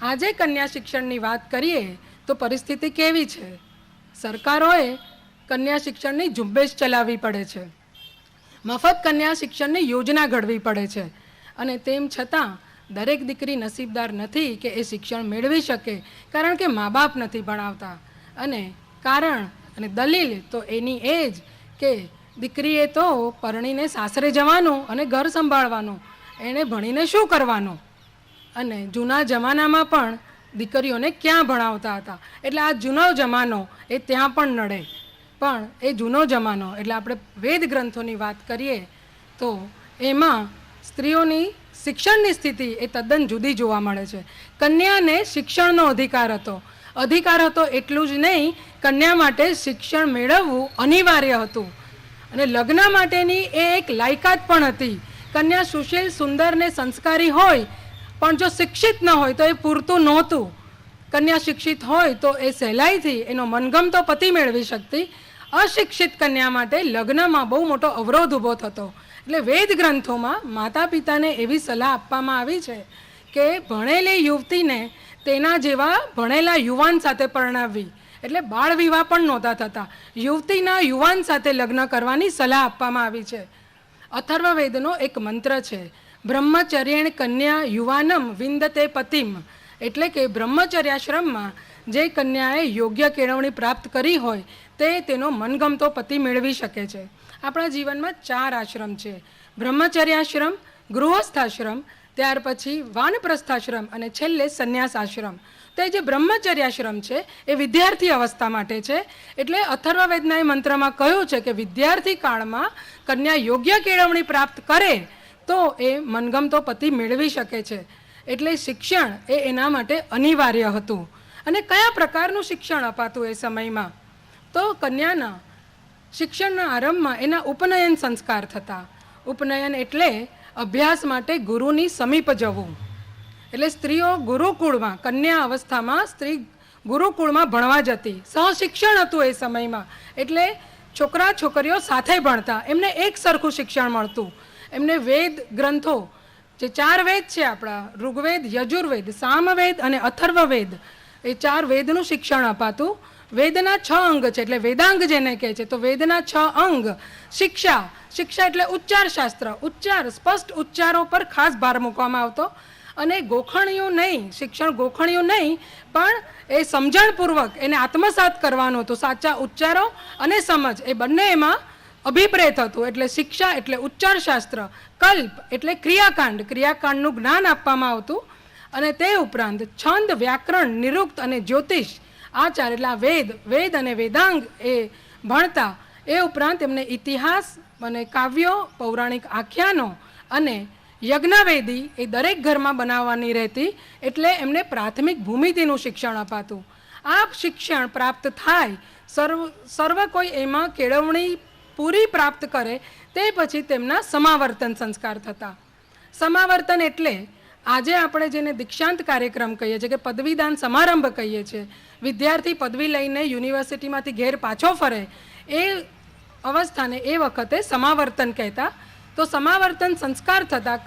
આજે કન્યા શિક્ષણની વાત કરીએ તો પરિસ્થિતિ કેવી છે? સરકારોએ કન્યા શિક્ષણની ઝુંબેશ ચલાવવી પડે છે, મફત કન્યા શિક્ષણની યોજના ઘડવી પડે છે, અને તેમ છતાં દરેક દીકરી નસીબદાર નથી કે એ શિક્ષણ મેળવી શકે, કારણ કે મા બાપ નથી ભણાવતા. અને કારણ અને દલીલ તો એની એ જ કે દીકરીએ તો પરણીને સાસરે જવાનું અને ઘર સંભાળવાનું, એણે ભણીને શું કરવાનું? અને જૂના જમાનામાં પણ દીકરીઓને ક્યાં ભણાવતા હતા? એટલે આ જૂનો જમાનો એ ત્યાં પણ નડે. પણ એ જૂનો જમાનો એટલે આપણે વેદ ગ્રંથોની વાત કરીએ તો એમાં સ્ત્રીઓની શિક્ષણની સ્થિતિ એ તદ્દન જુદી જોવા મળે છે. કન્યાને શિક્ષણનો અધિકાર હતો એટલું જ નહીં, કન્યા માટે શિક્ષણ મેળવવું અનિવાર્ય હતું અને લગ્ન માટેની એ એક લાયકાત પણ હતી. કન્યા સુશીલ, સુંદર ને સંસ્કારી હોય, પણ જો શિક્ષિત ન હોય તો એ પૂરતું નહોતું. કન્યા શિક્ષિત હોય તો એ સહેલાઈથી એનો મનગમતો પતિ મેળવી શકતી. અશિક્ષિત કન્યા માટે લગ્નમાં બહુ મોટો અવરોધ ઊભો થતો. એટલે વેદ ગ્રંથોમાં માતા પિતાને એવી સલાહ આપવામાં આવી છે કે ભણેલી યુવતીને તેના જેવા ભણેલા યુવાન સાથે પરણાવવી. એટલે બાળ વિવાહ પણ નહોતા થતા. યુવતીના યુવાન સાથે લગ્ન કરવાની સલાહ આપવામાં આવી છે. અથર્વવેદનો એક મંત્ર છે, બ્રહ્મચર્યેણ કન્યા યુવાનમ વિંદતે પતિમ. એટલે કે બ્રહ્મચર્યાશ્રમમાં જે કન્યાએ યોગ્ય કેળવણી પ્રાપ્ત કરી હોય તે તેનો મનગમતો પતિ મેળવી શકે છે. આપણા જીવનમાં 4 આશ્રમ છે, બ્રહ્મચર્યાશ્રમ, ગૃહસ્થાશ્રમ, ત્યાર પછી વાનપ્રસ્થાશ્રમ અને છેલ્લે સંન્યાસ આશ્રમ. તો એ જે બ્રહ્મચર્યાશ્રમ છે એ વિદ્યાર્થી અવસ્થા માટે છે. એટલે અથર્વવેદના એ મંત્રમાં કહ્યું છે કે વિદ્યાર્થી કાળમાં કન્યા યોગ્ય કેળવણી પ્રાપ્ત કરે તો એ મનગમતો પતિ મેળવી શકે છે. એટલે શિક્ષણ એ એના માટે અનિવાર્ય હતું. અને કયા પ્રકારનું શિક્ષણ અપાતું એ સમયમાં? તો કન્યાના શિક્ષણના આરંભમાં એના ઉપનયન સંસ્કાર થતા. ઉપનયન એટલે અભ્યાસ માટે ગુરુની સમીપ જવું. એટલે સ્ત્રીઓ ગુરુકુળમાં, કન્યા અવસ્થામાં સ્ત્રી ગુરુકુળમાં ભણવા જતી. સહશિક્ષણ હતું એ સમયમાં. એટલે છોકરા છોકરીઓ સાથે ભણતા, એમને એક સરખું શિક્ષણ મળતું. એમને વેદ ગ્રંથો, જે 4 વેદ છે આપણા, ઋગ્વેદ, યજુર્વેદ, સામવેદ અને અથર્વવેદ, એ 4 વેદનું શિક્ષણ અપાતું. વેદના 6 અંગ છે, એટલે વેદાંગ જેને કહે છે. તો વેદના 6 અંગ. શિક્ષા એટલે ઉચ્ચાર શાસ્ત્ર, ઉચ્ચાર, સ્પષ્ટ ઉચ્ચારો પર ખાસ ભાર મૂકવામાં આવતો. અને ગોખણિયું નહીં, શિક્ષણ ગોખણિયું નહીં, પણ એ સમજણપૂર્વક એને આત્મસાત કરવાનું હતું. સાચા ઉચ્ચારો અને સમજ એ બંને એમાં અભિપ્રેત હતું. એટલે શિક્ષા એટલે ઉચ્ચાર શાસ્ત્ર. કલ્પ એટલે ક્રિયાકાંડનું જ્ઞાન આપવામાં આવતું. અને તે ઉપરાંત છંદ, વ્યાકરણ, નિરુક્ત અને જ્યોતિષ, આ 4 એટલે આ વેદ અને વેદાંગ એ ભણતા. એ ઉપરાંત એમને ઇતિહાસ અને કાવ્યો, પૌરાણિક આખ્યાનો અને યજ્ઞવેદી એ દરેક ઘરમાં બનાવવાની રહેતી. એટલે એમને પ્રાથમિક ભૂમિતિનું શિક્ષણ અપાતું. આ શિક્ષણ પ્રાપ્ત થાય, સર્વ કોઈ એમાં કેળવણી પૂરી પ્રાપ્ત કરે તે પછી તેમના સમાવર્તન સંસ્કાર થતા. સમાવર્તન એટલે આજે આપણે જેને દીક્ષાંત કાર્યક્રમ કહીએ છીએ કે પદવીદાન સમારંભ કહીએ છીએ, વિદ્યાર્થી પદવી લઈને યુનિવર્સિટીમાંથી ઘેર પાછો ફરે, એ અવસ્થાને એ વખતે સમાવર્તન કહેતા. તો સમાવર્તન સંસ્કાર થતા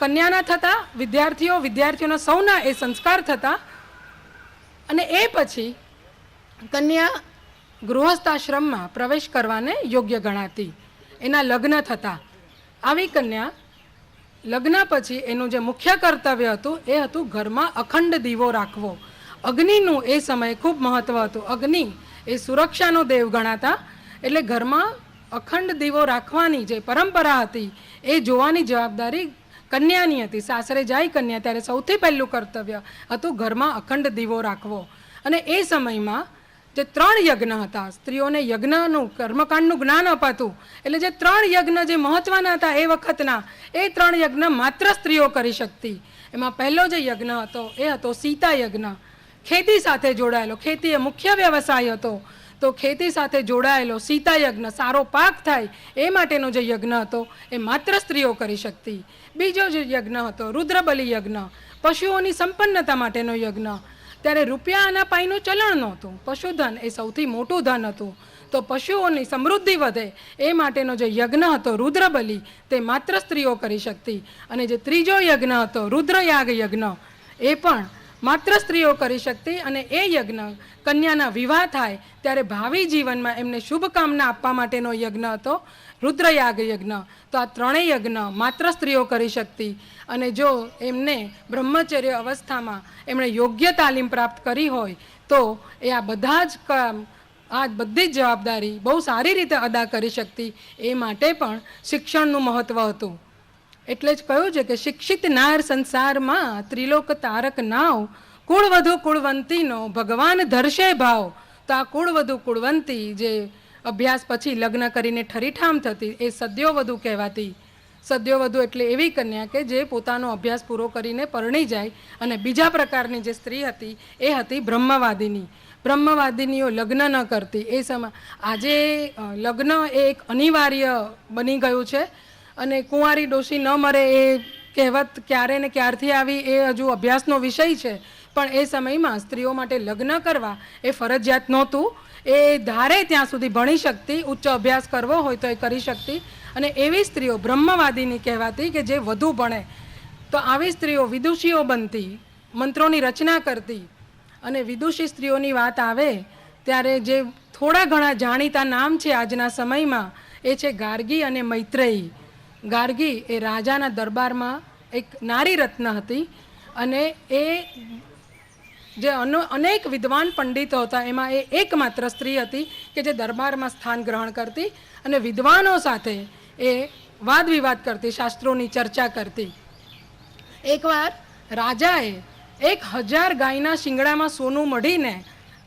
કન્યાના થતા, વિદ્યાર્થીઓના સૌના એ સંસ્કાર થતા. અને એ પછી કન્યા ગૃહસ્થાશ્રમમાં પ્રવેશ કરવાને યોગ્ય ગણાતી, એના લગ્ન થતા. આવી કન્યા લગ્ન પછી એનું જે મુખ્ય કર્તવ્ય હતું એ હતું ઘરમાં અખંડ દીવો રાખવો. અગ્નિનું એ સમયે ખૂબ મહત્વ હતું. અગ્નિ એ સુરક્ષાનો દેવ ગણાતા. એટલે ઘરમાં અખંડ દીવો રાખવાની જે પરંપરા હતી એ જોવાની જવાબદારી કન્યાની હતી. સાસરે જાય કન્યા ત્યારે સૌથી પહેલું કર્તવ્ય હતું ઘરમાં અખંડ દીવો રાખવો. અને એ સમયમાં જે 3 યજ્ઞ હતા, સ્ત્રીઓને યજ્ઞનું, કર્મકાંડનું જ્ઞાન અપાતું. એટલે જે 3 યજ્ઞ જે મહત્વના હતા એ વખતના, એ 3 યજ્ઞ માત્ર સ્ત્રીઓ કરી શકતી. એમાં પહેલો જે યજ્ઞ હતો એ હતો સીતા યજ્ઞ. ખેતી સાથે જોડાયેલો, ખેતી એ મુખ્ય વ્યવસાય હતો. તો ખેતી સાથે જોડાયેલો સીતા યજ્ઞ, સારો પાક થાય એ માટેનો જે યજ્ઞ હતો એ માત્ર સ્ત્રીઓ કરી શકતી. બીજો જે યજ્ઞ હતો રુદ્રબલી યજ્ઞ, પશુઓની સંપન્નતા માટેનો યજ્ઞ. ત્યારે રૂપિયા આના પાઈનું ચલણ નહોતું, પશુધન એ સૌથી મોટું ધન હતું. તો પશુઓની સમૃદ્ધિ વધે એ માટેનો જે યજ્ઞ હતો રુદ્રબલી, તે માત્ર સ્ત્રીઓ કરી શકતી. અને જે ત્રીજો યજ્ઞ હતો રુદ્રયાગ યજ્ઞ, એ પણ માત્ર સ્ત્રીઓ કરી શકતી, અને એ યજ્ઞ કન્યાના વિવાહ થાય ત્યારે ભાવિ જીવનમાં એમને શુભકામના આપવા માટેનો યજ્ઞ હતો, રુદ્રયાગ યજ્ઞ. તો આ ત્રણેય યજ્ઞ માત્ર સ્ત્રીઓ કરી શકતી, અને જો એમને બ્રહ્મચર્ય અવસ્થામાં એમણે યોગ્ય તાલીમ પ્રાપ્ત કરી હોય તો એ આ બધા જ કામ, આ બધી જ જવાબદારી બહુ સારી રીતે અદા કરી શકતી. એ માટે પણ શિક્ષણનું મહત્ત્વ હતું. એટલે જ કહ્યું છે કે શિક્ષિત નાર સંસારમાં ત્રિલોક તારક નાવ, કુળવધુ કુળવંતીનો ભગવાન ધરશે ભાવ. તો આ કુળવધુ કુળવંતી જે અભ્યાસ પછી લગ્ન કરીને ઠરીઠામ થતી એ સદ્યોવધુ કહેવાતી. સદ્યોવધુ એટલે એવી કન્યા કે જે પોતાનો અભ્યાસ પૂરો કરીને પરણી જાય. અને બીજા પ્રકારની જે સ્ત્રી હતી એ હતી બ્રહ્મવાદિની. બ્રહ્મવાદિનીઓ લગ્ન ન કરતી. એ સમય આજે લગ્ન એ એક અનિવાર્ય બની ગયું છે, અને કુંવારી ડોશી ન મરે એ કહેવત ક્યારે ને ક્યારથી આવી એ હજુ અભ્યાસનો વિષય છે. પણ એ સમયમાં સ્ત્રીઓ માટે લગ્ન કરવા એ ફરજિયાત નહોતું. એ ધારે ત્યાં સુધી ભણી શકતી, ઉચ્ચ અભ્યાસ કરવો હોય તો એ કરી શકતી. અને એવી સ્ત્રીઓ બ્રહ્મવાદિની કહેવાતી કે જે વધુ ભણે. તો આવી સ્ત્રીઓ વિદુષીઓ બનતી, મંત્રોની રચના કરતી. અને વિદુષી સ્ત્રીઓની વાત આવે ત્યારે જે થોડા ઘણા જાણીતા નામ છે આજના સમયમાં એ છે ગાર્ગી અને મૈત્રેયી. ગાર્ગી એ રાજાના દરબારમાં એક નારી રત્ન હતી, અને એ જે અનેક વિદ્વાન પંડિતો હતા એમાં એ એકમાત્ર સ્ત્રી હતી કે જે દરબારમાં સ્થાન ગ્રહણ કરતી અને વિદ્વાનો સાથે એ વાદ વિવાદ કરતી, શાસ્ત્રોની ચર્ચા કરતી. એકવાર રાજાએ 1000 ગાયના શિંગડામાં સોનું મઢીને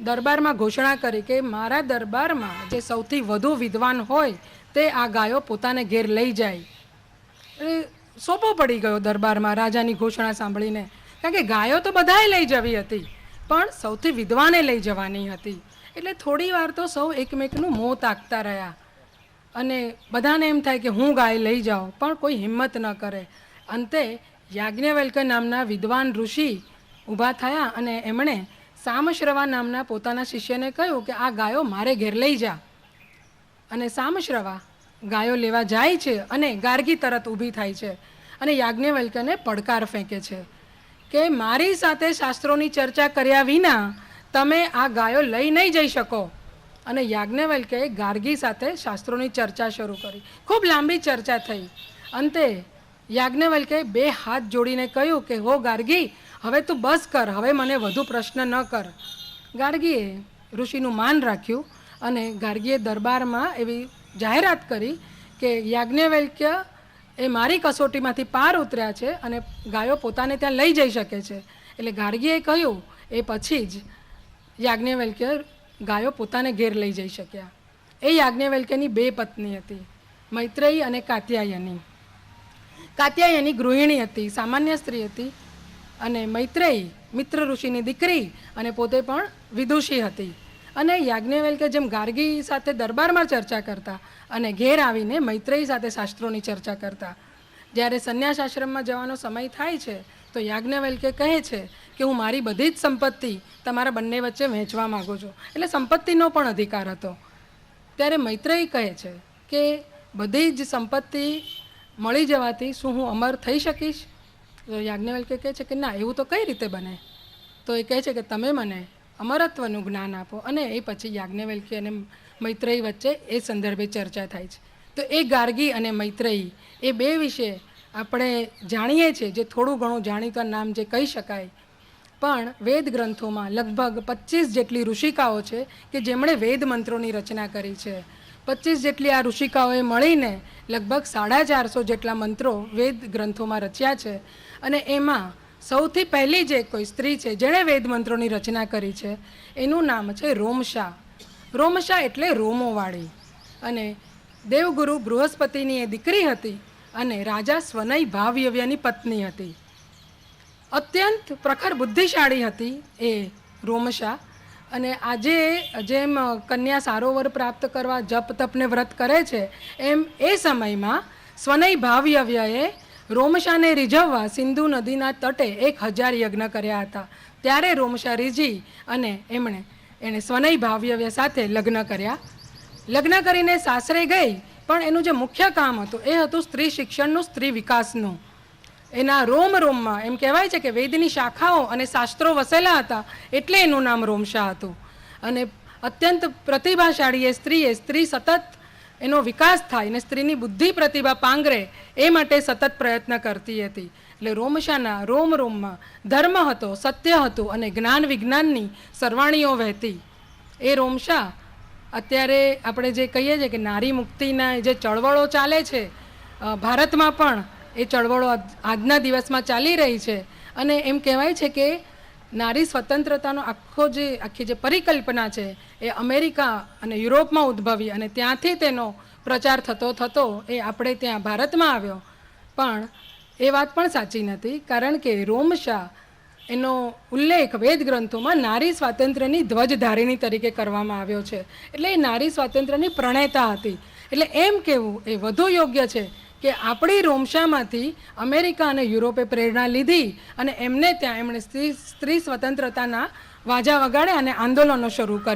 દરબારમાં ઘોષણા કરી કે મારા દરબારમાં જે સૌથી વધુ વિદ્વાન હોય તે આ ગાયો પોતાને ઘેર લઈ જાય. સોપો પડી ગયો દરબારમાં રાજાની ઘોષણા સાંભળીને, કારણ કે ગાયો તો બધાએ લઈ જવી હતી પણ સૌથી વિદ્વાને લઈ જવાની હતી. એટલે થોડી વાર તો સૌ એકમેકનું મોં તાકતા રહ્યા, અને બધાને એમ થાય કે હું ગાય લઈ જાઉં, પણ કોઈ હિંમત ન કરે. અંતે યાજ્ઞવલ્ક્ય નામના વિદ્વાન ઋષિ ઊભા થયા અને એમણે સામશ્રવા નામના પોતાના શિષ્યને કહ્યું કે આ ગાયો મારે ઘેર લઈ જા. અને સામશ્રવા ગાયો લેવા જાય છે અને ગાર્ગી તરત ઊભી થાય છે અને યાજ્ઞવલ્ક્યને પડકાર ફેંકે છે કે મારી સાથે શાસ્ત્રોની ચર્ચા કર્યા વિના તમે આ ગાયો લઈ નહીં જઈ શકો. અને યાજ્ઞવલ્ક્યએ ગાર્ગી સાથે શાસ્ત્રોની ચર્ચા શરૂ કરી. ખૂબ લાંબી ચર્ચા થઈ. અંતે યાજ્ઞવલ્ક્યએ 2 હાથ જોડીને કહ્યું કે હો ગાર્ગી, હવે તું બસ કર, હવે મને વધુ પ્રશ્ન ન કર. ગાર્ગીએ ઋષિનું માન રાખ્યું અને ગાર્ગીએ દરબારમાં એવી જાહેરાત કરી કે યાજ્ઞવલ્ક્ય એ મારી કસોટીમાંથી પાર ઉતર્યા છે અને ગાયો પોતાને ત્યાં લઈ જઈ શકે છે. એટલે ગાર્ગીએ કહ્યું એ પછી જ યાજ્ઞવલ્ક્ય ગાયો પોતાને ઘેર લઈ જઈ શક્યા. એ યાજ્ઞવલ્ક્યની 2 પત્ની હતી, મૈત્રેયી અને કાત્યાયની. કાત્યાયની ગૃહિણી હતી, સામાન્ય સ્ત્રી હતી, અને મૈત્રેયી મિત્ર ઋષિની દીકરી અને પોતે પણ વિદુષી હતી. અને યાજ્ઞવલ્ક્ય જેમ ગાર્ગી સાથે દરબારમાં ચર્ચા કરતા અને ઘેર આવીને મૈત્રેયી સાથે શાસ્ત્રોની ચર્ચા કરતા. જ્યારે સંન્યાસ આશ્રમમાં જવાનો સમય થાય છે તો યાજ્ઞવલ્ક્ય કહે છે કે હું મારી બધી જ સંપત્તિ તમારા બંને વચ્ચે વહેંચવા માગું છું. એટલે સંપત્તિનો પણ અધિકાર હતો. ત્યારે મૈત્રેયી કહે છે કે બધી જ સંપત્તિ મળી જવાથી શું હું અમર થઈ શકીશ? તો યાજ્ઞવલ્ક્ય કહે છે કે ના, એવું તો કઈ રીતે બને? તો એ કહે છે કે તમે મને અમરત્વનું જ્ઞાન આપો. અને એ પછી યાજ્ઞવલ્ક્ય અને મૈત્રેયી વચ્ચે એ સંદર્ભે ચર્ચા થાય છે. તો એ ગાર્ગી અને મૈત્રેયી એ 2 વિશે આપણે જાણીએ છીએ, જે થોડું ઘણું જાણીતા નામ જે કહી શકાય. પણ વેદ ગ્રંથોમાં લગભગ 25 જેટલી ઋષિકાઓ છે કે જેમણે વેદ મંત્રોની રચના કરી છે. 25 જેટલી આ ઋષિકાઓએ મળીને લગભગ 450 જેટલા મંત્રો વેદ ગ્રંથોમાં રચ્યા છે. અને એમાં સૌથી પહેલી જે કોઈ સ્ત્રી છે જેણે વેદ મંત્રોની રચના કરી છે એનું નામ છે રોમશા. રોમશા એટલે રોમોવાળી. અને દેવગુરુ બૃહસ્પતિની એ દીકરી હતી અને રાજા સ્વનય ભાવયવ્યની પત્ની હતી. અત્યંત પ્રખર બુદ્ધિશાળી હતી એ રોમશા. અને આજે જેમ કન્યા સારોવર પ્રાપ્ત કરવા જપ તપને વ્રત કરે છે એમ એ સમયમાં સ્વનય ભાવયવ્યએ રોમશાને રીઝવવા સિંધુ નદીના તટે 1000 યજ્ઞ કર્યા હતા. ત્યારે રોમશા રીઝી અને એણે સ્વનય ભાવયવ્ય સાથે લગ્ન કર્યા. લગ્ન કરીને સાસરે ગઈ, પણ એનું જે મુખ્ય કામ હતું એ હતું સ્ત્રી શિક્ષણનું, સ્ત્રી વિકાસનું. એના રોમ રોમમાં એમ કહેવાય છે કે વેદની શાખાઓ અને શાસ્ત્રો વસેલા હતા, એટલે એનું નામ રોમશા હતું. અને અત્યંત પ્રતિભાશાળી સ્ત્રી સતત એનો વિકાસ થાય અને સ્ત્રીની બુદ્ધિ પ્રતિભા પાંગરે એ માટે સતત પ્રયત્ન કરતી હતી. એટલે રોમશાના રોમ રોમમાં ધર્મ હતો, સત્ય હતું અને જ્ઞાન વિજ્ઞાનની સરવાણીઓ વહેતી. એ રોમશા અત્યારે આપણે જે કહીએ છીએ કે નારી મુક્તિના જે ચળવળો ચાલે છે, ભારતમાં પણ એ ચળવળો આજના દિવસમાં ચાલી રહી છે. અને એમ કહેવાય છે કે નારી સ્વતંત્રતાનો આખી જે પરિકલ્પના છે એ અમેરિકા અને યુરોપમાં ઉદ્ભવી અને ત્યાંથી તેનો પ્રચાર થતો થતો એ આપણે ત્યાં ભારતમાં આવ્યો. પણ એ વાત પણ સાચી નથી, કારણ કે રોમશા એનો ઉલ્લેખ વેદ ગ્રંથોમાં નારી સ્વાતંત્ર્યની ધ્વજધારિણી તરીકે કરવામાં આવ્યો છે. એટલે એ નારી સ્વાતંત્ર્યની પ્રણેતા હતી. એટલે એમ કહેવું એ વધુ યોગ્ય છે કે આપણી રોમશામાંથી અમેરિકા અને યુરોપે પ્રેરણા લીધી અને એમને ત્યાં એમણે સ્ત્રી સ્વતંત્રતાના વાજા વગાડ્યા અને આંદોલનો શરૂ કર્યા.